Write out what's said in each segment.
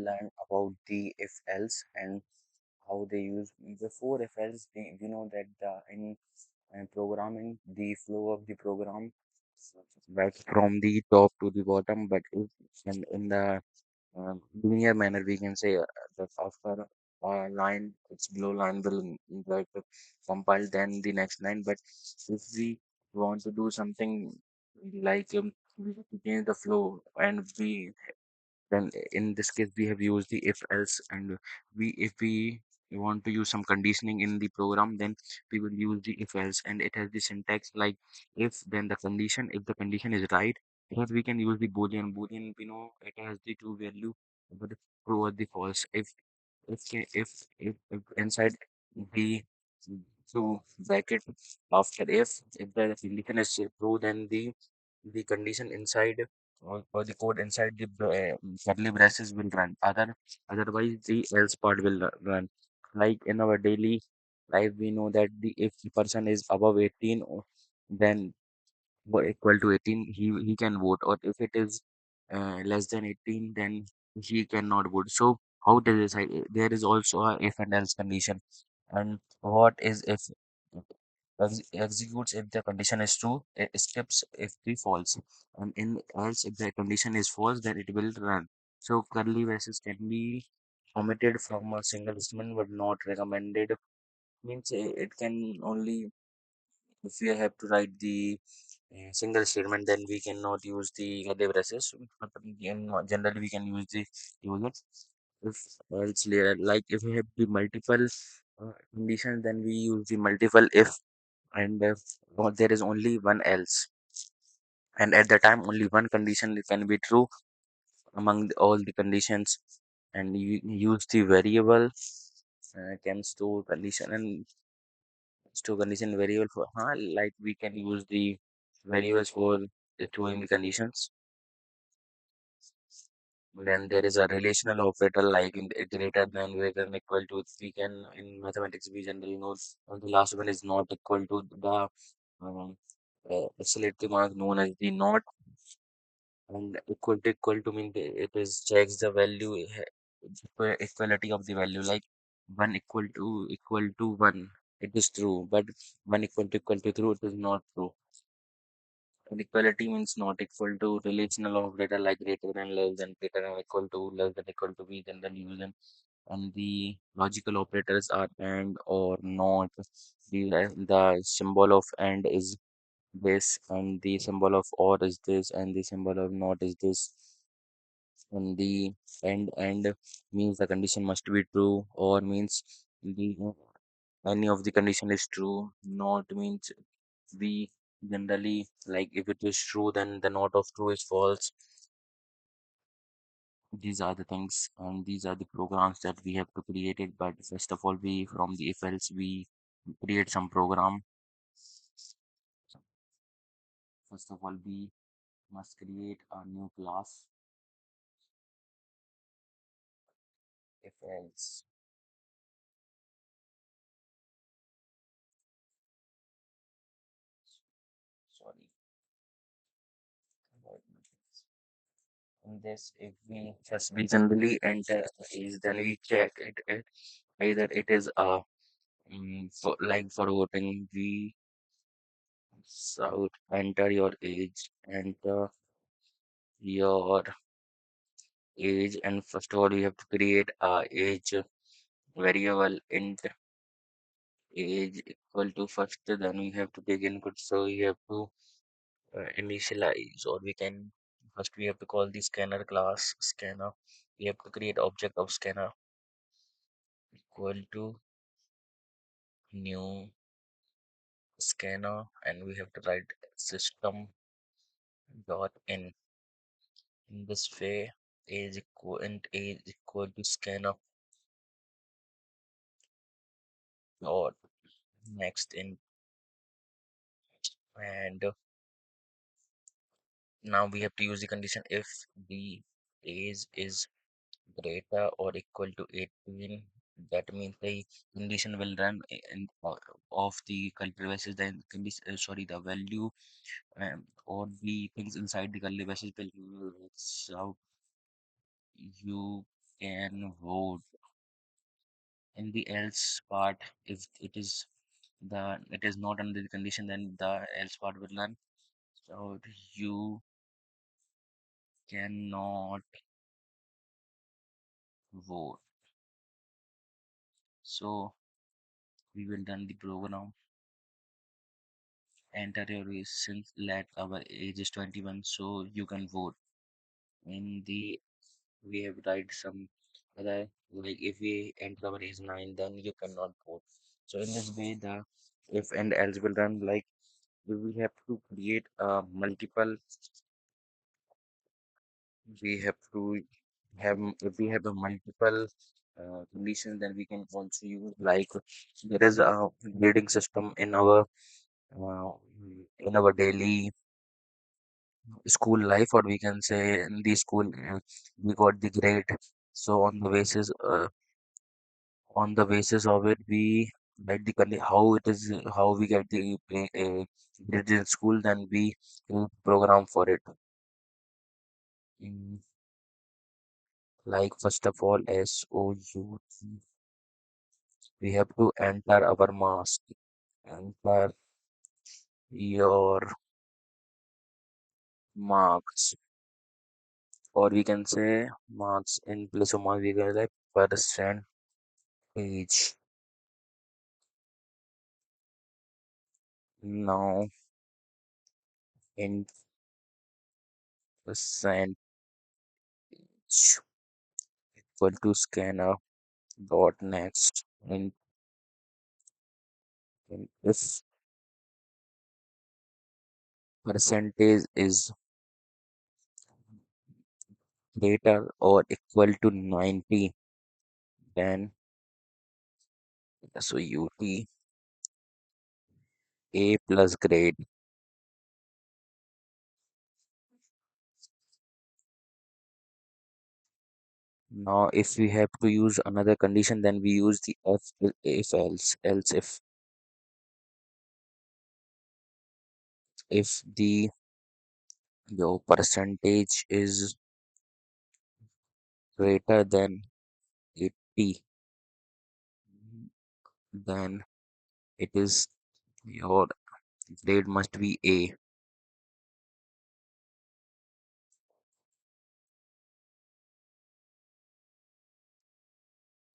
learn about the if else and how they use before if else. We know that in programming, the flow of the program right from the top to the bottom, but if in the linear manner, we can say that after a line, its below line will like compile then the next line. But if we want to do something like we have to change the flow, and we then in this case we have used the if else, and we if we want to use some conditioning in the program, then we will use the if else, and it has the syntax like if then the condition, if the condition is right, here we can use the boolean. We know it has the two value, but true or the false. If inside the two bracket after if the condition is true, then the condition inside, or the code inside the curly braces will run. Otherwise the else part will run. Like in our daily life, we know that the if the person is above 18, then equal to 18, he can vote, or if it is less than 18, then he cannot vote. So how does this there is also a if and else condition. And what is if executes if the condition is true, it skips if the false, and in else if the condition is false, then it will run. So curly braces can be omitted from a single statement but not recommended. Means it can only, if we have to write the single statement, then we cannot use the curly braces. But generally we can use it. If else layer, like if we have the multiple conditions, then we use the multiple if, and there is only one else, and at the time only one condition can be true among all the conditions, and you use the variable can store condition and store condition variable for like we can use the variables for storing the conditions. Then there is a relational operator like in greater than, greater than, equal to. We can in mathematics we generally know the last one is not equal to the um, oscillating mark known as the not. And equal to mean it is checks the value, equality of the value, like 1 equal to 1, it is true, but 1 equal to true, it is not true. And equality means not equal to. Relational operator like greater than, less than, greater than, equal to, less than, equal to, be, then use them. And the logical operators are and or not. The symbol of and is this, and the symbol of or is this, and the symbol of not is this. And the and means the condition must be true, or means the any of the condition is true. Not means we generally, like if it is true, then the not of true is false. These are the things, and these are the programs that we have to create it. But first of all, we from the if else we create some program. First of all, we must create a new class if else. Sorry about this. In this, if we just we generally enter is, then we check it either it is a for, like for voting, we should enter your age, enter your age, and first of all you have to create a age variable int age equal to first, then we have to take input, so you have to initialize, or we can first we have to call the scanner class scanner. We have to create object of scanner equal to new scanner, and we have to write system dot in this way. Age equal to scanner dot next in. And now we have to use the condition if the age is greater or equal to 18. That means the condition will run in of the curly braces, then condition, sorry, the value or the things inside the curly braces will, so you can vote. In the else part, if it is not under the condition, then the else part will run. So you cannot vote. So we will run the program. Enter your age since let our age is 21, so you can vote. In the we have write some other, like if we enter our age 9, then you cannot vote. So in this way, the if and else will run. Like we have to create multiple. We have to have if we have a multiple conditions, then we can also use, like there is a grading system uh, in our daily school life, or we can say in the school, we got the grade. So on the basis of it, we write the how it is, how we get the grades in school, then we program for it. Mm, like first of all, SOUT, we have to enter our mask, enter your marks, or we can say marks in place of marks, we get like percentage. Now in percentage equal to scanner dot next, and if percentage is greater or equal to 90, then SOUT A plus grade. Now, if we have to use another condition, then we use the if else if the your percentage is greater than 80, then it is your grade must be A.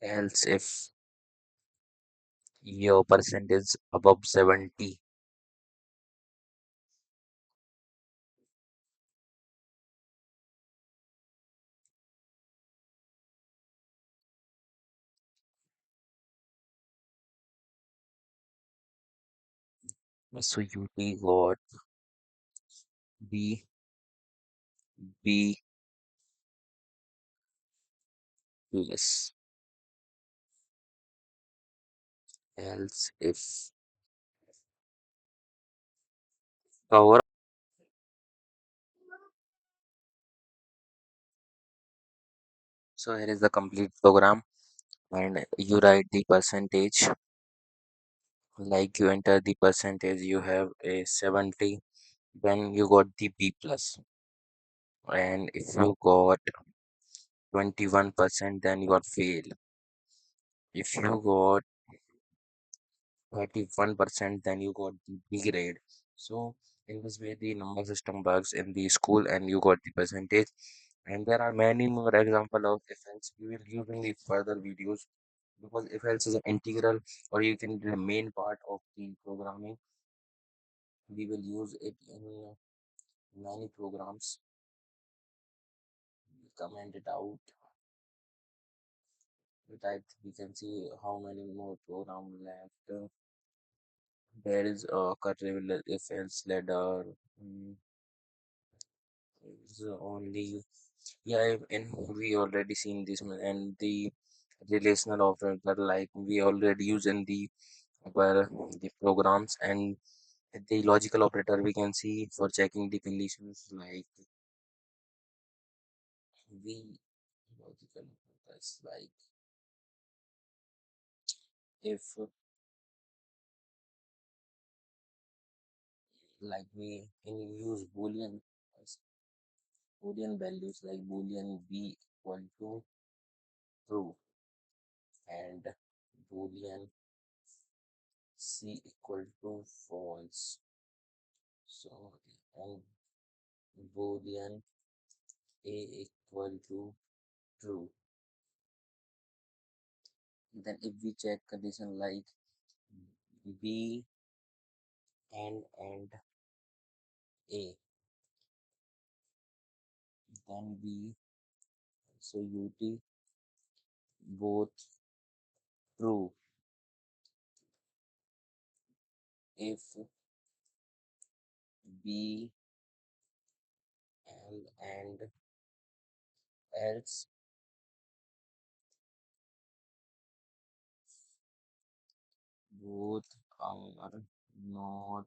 Else if your percentage is above 70, SOUT got B plus. Else if our so here is the complete program, and you write the percentage, like you enter the percentage, you have a 70, then you got the B plus, and if you got 21%, then you got fail. If you got 31%, then you got the B grade. So in this way, the number system works in the school, and you got the percentage. And there are many more example of if else. We will use in the further videos, because if else is an integral, or you can the main part of the programming. We will use it in many programs. Comment it out. That we can see how many more program left. There is a cut level if else ladder. Is only, yeah, and we already seen this one, and the relational operator, like we already use in our the programs, and the logical operator we can see for checking the conditions, like we logical operators, like if like we can use boolean values, like boolean b equal to true, and boolean c equal to false. So and boolean a equal to true. Then if we check condition like b and a, then b, so ut both true. If b and else both are not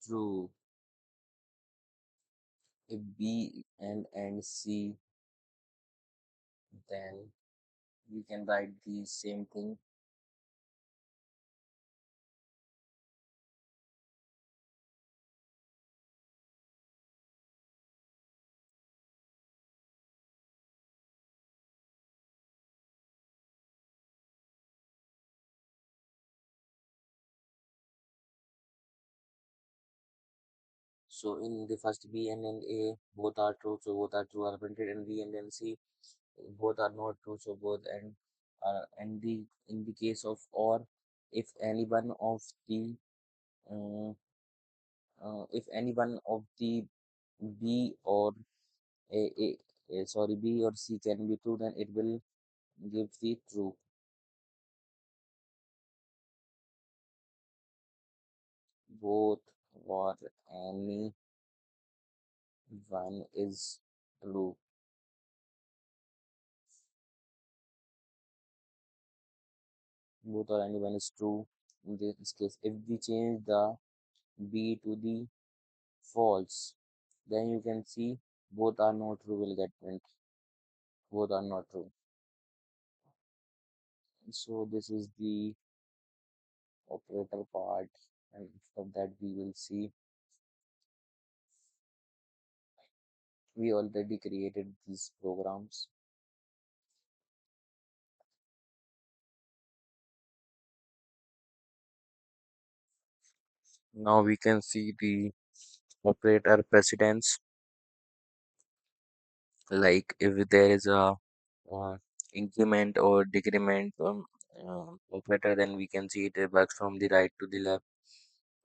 true. If b and c, then we can write the same thing. So in the first b and then a both are true, so both are true are printed, and b and then c both are not true, so both and the in the case of or, if any one of the uh, if any one of the b or sorry, b or c can be true, then it will give the true. Both or any one is true. Both or any one is true in this case. If we change the b to the false, then you can see both are not true will get print. Both are not true. So this is the operator part, and after that we will see we already created these programs. Now we can see the operator precedence. Like if there is a uh, increment or decrement operator, then we can see it works from the right to the left.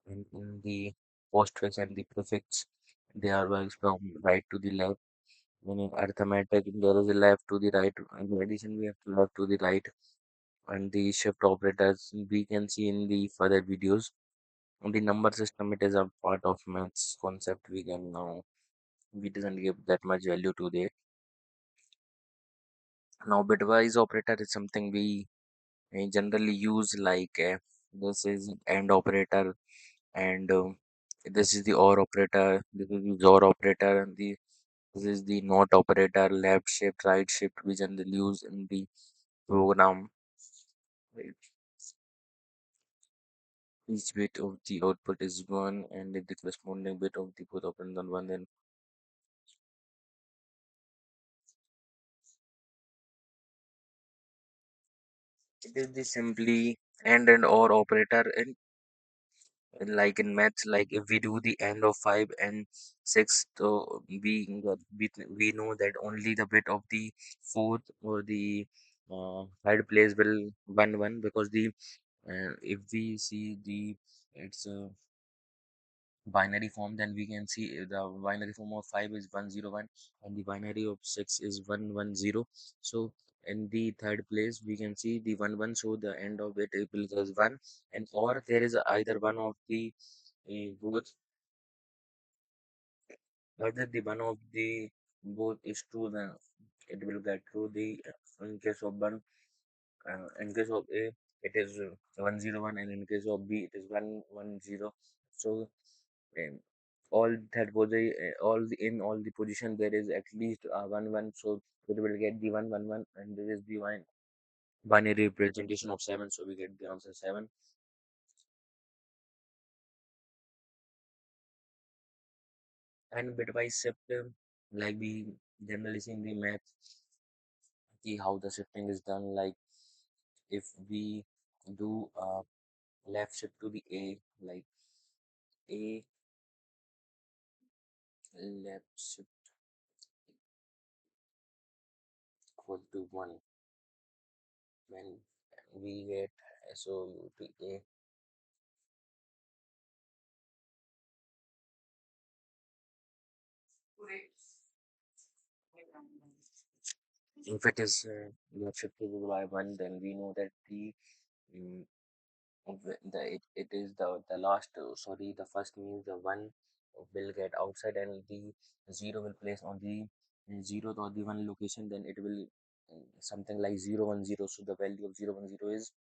And in the postfix and the prefix, they are works from right to the left. When in arithmetic, there is a left to the right, and in addition, we have to left to the right. And the shift operators, we can see in the further videos. And the number system, it is a part of maths concept. We can now, we doesn't give that much value to it. Now, bitwise operator is something we generally use, like this is AND operator, and this is the OR operator, this is the XOR operator, and this is the NOT operator, left shift, right shift, we generally use in the program. Right? Each bit of the output is 1, and if the corresponding bit of the both operand on 1, then it is the simply and OR operator. And like in maths, like if we do the AND of 5 and 6, so we know that only the bit of the fourth or the third place will 1 1, because the if we see the it's a binary form, then we can see the binary form of 5 is 101, and the binary of 6 is 110. So in the third place we can see the 1 1, so the end of it it will just 1. And or there is either one of the both, either the one of the both is true, then it will get true. The in case of one, in case of A, it is 101, and in case of B, it is 110. So um, all that was in all the position there is at least 1 1, so it will get the 1 1 1, and there is the binary representation of 7, so we get the answer 7. And bitwise shift, like we generally see in the math, see how the shifting is done. Like if we do left shift to the A, like A left shift equal to 1, when we get SOU to A, if it is left shifted by 1, then we know that mm, it is the last, sorry, the first means the 1 will get outside and the 0 will place on the 0th or the 1 location, then it will something like 0 1 0, so the value of 0 1 0 is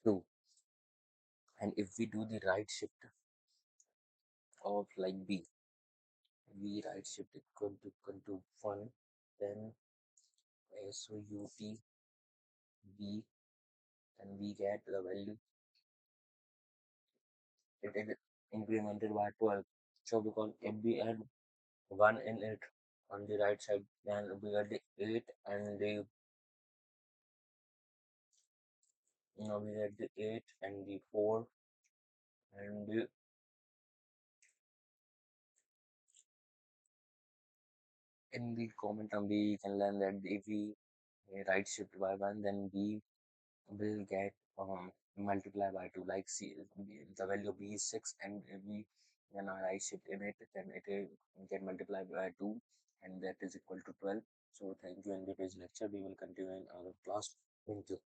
2. And if we do the right shift of like B, we right shift equal to 1, then SOUT B, and we get the value, it is incremented by 12. So because if we add 1 in it on the right side, then we get the 8 and the, we get the 8 and the 4, and in the common term we can learn that if we right shift by 1, then we will get multiply by 2, like see the value of b is 6, and if we when I right shift in it, then it will get multiplied by 2, and that is equal to 12. So thank you, and with this lecture we will continue in our class. Thank you.